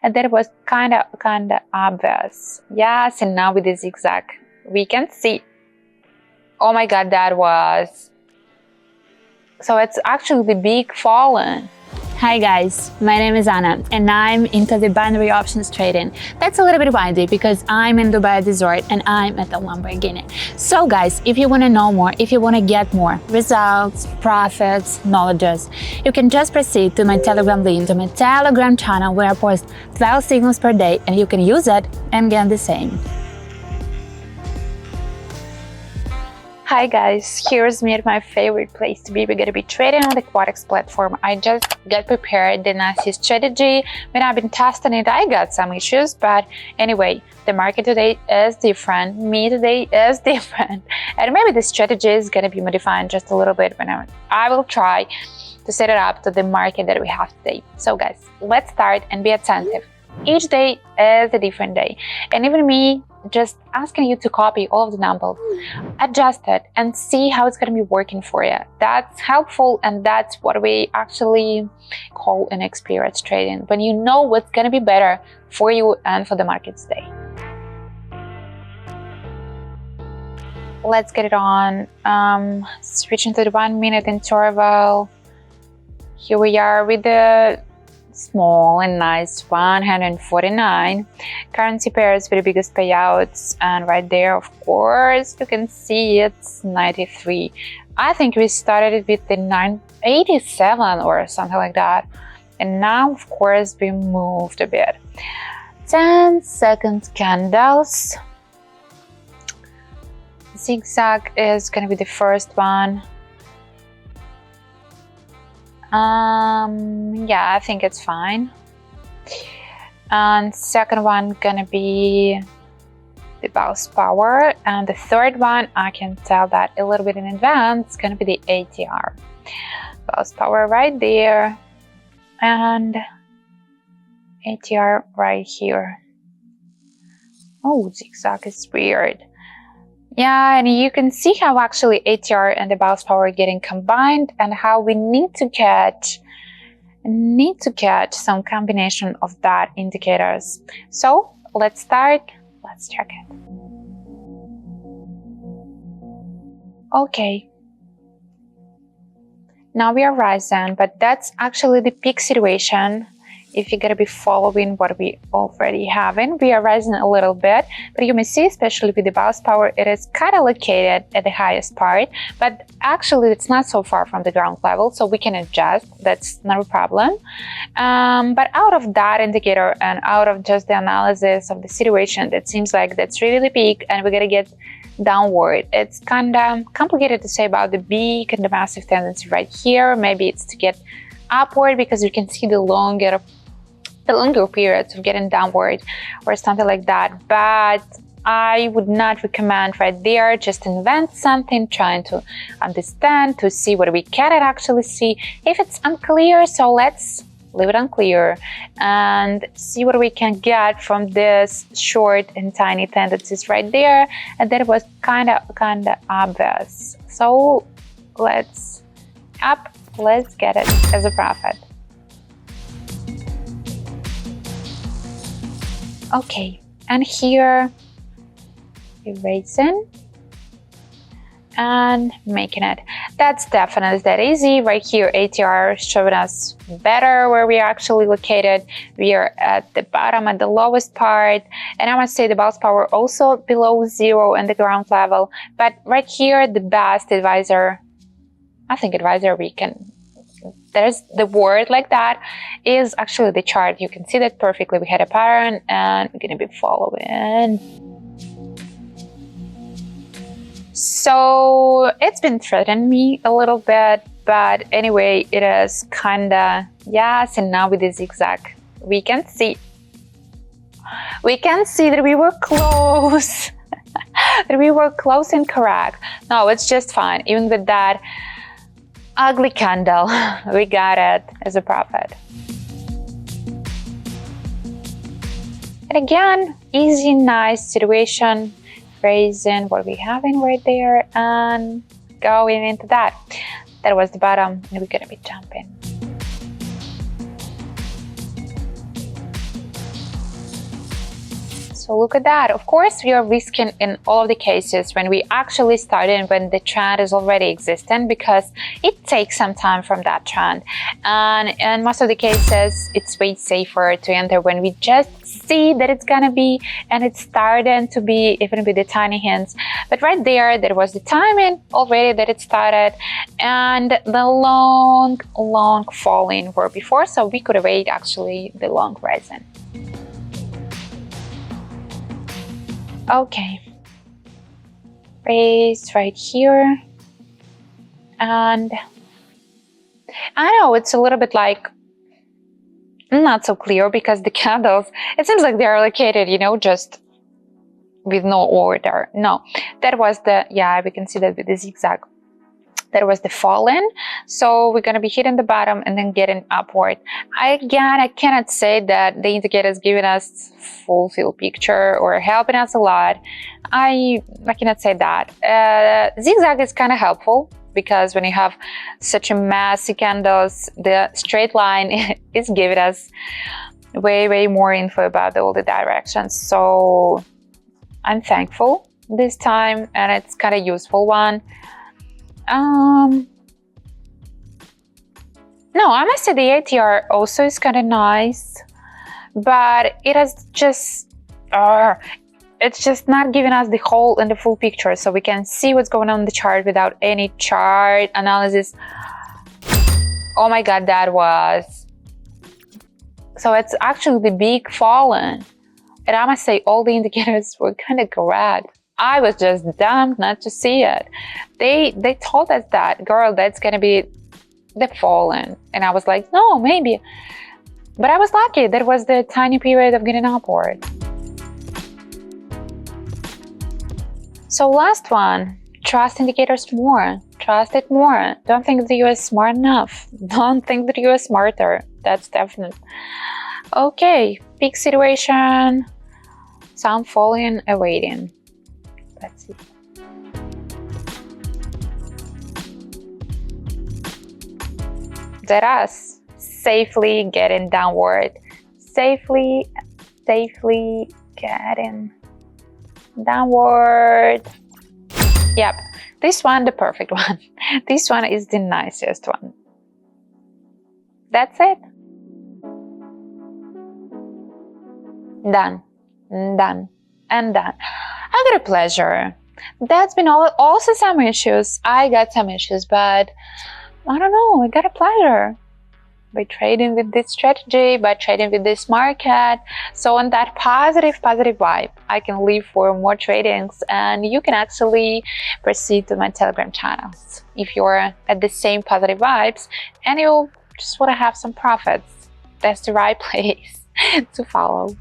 and that was kind of obvious. Yes, and now with the zigzag we can see, oh my god, that was, so it's actually the big fallen. Hi guys, my name is Anna and I'm into the binary options trading. That's a little bit windy because I'm in Dubai Resort and I'm at the Lamborghini. So guys, if you want to know more, if you want to get more results, profits, knowledges, you can just proceed to my Telegram link, to my Telegram channel where I post 12 signals per day and you can use it and get the same. Hi guys, here's me at my favorite place to be. We're gonna be trading on the Quotex platform. I just got prepared the nasty strategy. When I've been testing it, I got some issues, but anyway, the market today is different. Me today is different. And maybe the strategy is gonna be modified just a little bit when I will try to set it up to the market that we have today. So guys, let's start and be attentive. Each day is a different day. And even me just asking you to copy all of the numbers, adjust it and see how it's going to be working for you. That's helpful, and that's what we actually call an experience trading, when you know what's going to be better for you and for the market today. Let's get it on. Switching to the 1 minute interval. Here we are with the small and nice 149 currency pairs with the biggest payouts, and right there, of course, you can see it's 93. I think we started it with the 987 or something like that, and now of course we moved a bit. 10-second candles. Zigzag is gonna be the first one. Yeah, I think it's fine. And second one gonna be the bounce power, and the third one, I can tell that a little bit in advance, gonna be the ATR. Bounce power right there and ATR right here. Oh, zigzag is weird. Yeah, and you can see how actually ATR and the bounce power are getting combined, and how we need to catch some combination of that indicators. So let's start, let's check it. Okay, now we are rising, but that's actually the peak situation. If you're going to be following what we already have in, we are rising a little bit, but you may see, especially with the bounce power, it is kind of located at the highest part, but actually it's not so far from the ground level, so we can adjust. That's not a problem. But out of that indicator and out of just the analysis of the situation, that seems like that's really the peak and we're going to get downward. It's kind of complicated to say about the big and the massive tendency right here. Maybe it's to get upward because you can see the longer periods of getting downward or something like that, but I would not recommend right there. Just invent something, trying to understand, to see what we can actually see. If it's unclear, so let's leave it unclear and see what we can get from this short and tiny tendencies right there, and that was kind of obvious. So let's get it as a profit. Okay, and here erasing and making it. That's definitely that easy. Right here, ATR showing us better where we are actually located. We are at the bottom, at the lowest part, and I must say the bounce power also below zero and the ground level. But right here, the best advisor, I think advisor we can, there's the word like that, is actually the chart. You can see that perfectly. We had a pattern and we're going to be following. So it's been threatening me a little bit, but anyway, it is kind of, yes, and now with the zigzag, we can see that we were close, that we were close and correct. No, it's just fine. Even with that ugly candle, we got it as a profit. And again, easy, nice situation, raising what we have in right there and going into that. That was the bottom, and we're gonna be jumping. So look at that. Of course, we are risking in all of the cases when we actually start and when the trend is already existing, because it takes some time from that trend. And in most of the cases, it's way safer to enter when we just see that it's gonna be, and it's starting to be, even with the tiny hints. But right there was the timing already that it started, and the long falling were before, so we could await actually the long rising. Okay, raise right here, and I know it's a little bit like not so clear because the candles, it seems like they're located, you know, just with no order. No, that was the, yeah, we can see that with the zigzag. That was the fallen. So we're going to be hitting the bottom and then getting upward. Again, I cannot say that the indicator is giving us full field picture or helping us a lot. I cannot say that. Zigzag is kind of helpful because when you have such a massy candles, the straight line is giving us way more info about all the directions. So I'm thankful this time, and it's kind of useful one. No, I must say the ATR also is kind of nice, but it has just it's just not giving us the whole and the full picture, so we can see what's going on in the chart without any chart analysis. Oh my god, that was, so it's actually the big fallen, and I must say all the indicators were kind of correct. I was just dumb not to see it. They told us that, girl, that's gonna be the fallen, and I was like, no, maybe, but I was lucky. That was the tiny period of getting upward. So last one, trust indicators more. Trust it more. Don't think that you are smart enough. Don't think that you are smarter. That's definite. Okay, peak situation, some falling, awaiting. Let's see. That us safely getting downward. Safely getting downward. Yep, this one, the perfect one. This one is the nicest one. That's it. Done, done, and done. I got a pleasure. That's been also some issues. I got some issues, but I don't know, I got a pleasure by trading with this strategy, by trading with this market. So on that positive vibe, I can leave for more tradings, and you can actually proceed to my Telegram channels if you're at the same positive vibes and you just want to have some profits. That's the right place to follow.